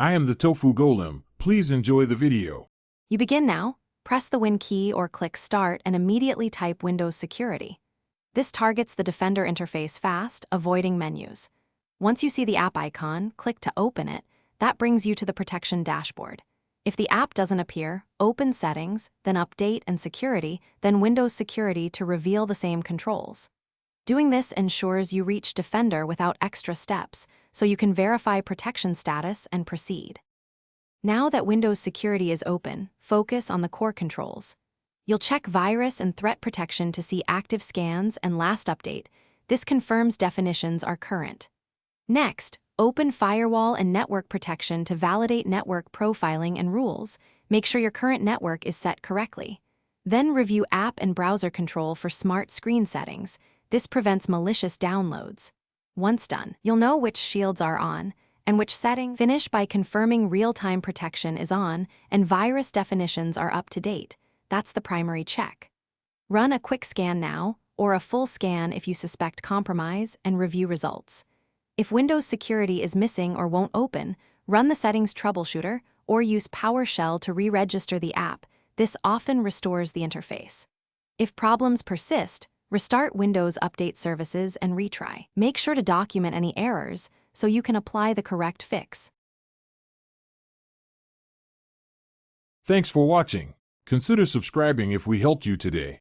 I am the Tofu Golem. Please enjoy the video. You begin now, press the Win key or click Start and immediately type Windows Security. This targets the Defender interface fast, avoiding menus. Once you see the app icon, click to open it. That brings you to the protection dashboard. If the app doesn't appear, open Settings, then Update and Security, then Windows Security to reveal the same controls. Doing this ensures you reach Defender without extra steps, so you can verify protection status and proceed. Now that Windows Security is open, focus on the core controls. You'll check virus and threat protection to see active scans and last update. This confirms definitions are current. Next, open Firewall and Network Protection to validate network profiling and rules. Make sure your current network is set correctly. Then review App and Browser Control for smart screen settings. This prevents malicious downloads. Once done, you'll know which shields are on and which setting. Finish by confirming real-time protection is on and virus definitions are up to date. That's the primary check. Run a quick scan now, or a full scan if you suspect compromise, and review results. If Windows Security is missing or won't open, run the settings troubleshooter or use PowerShell to re-register the app. This often restores the interface. If problems persist, restart Windows Update Services and retry. Make sure to document any errors so you can apply the correct fix. Thanks for watching. Consider subscribing if we helped you today.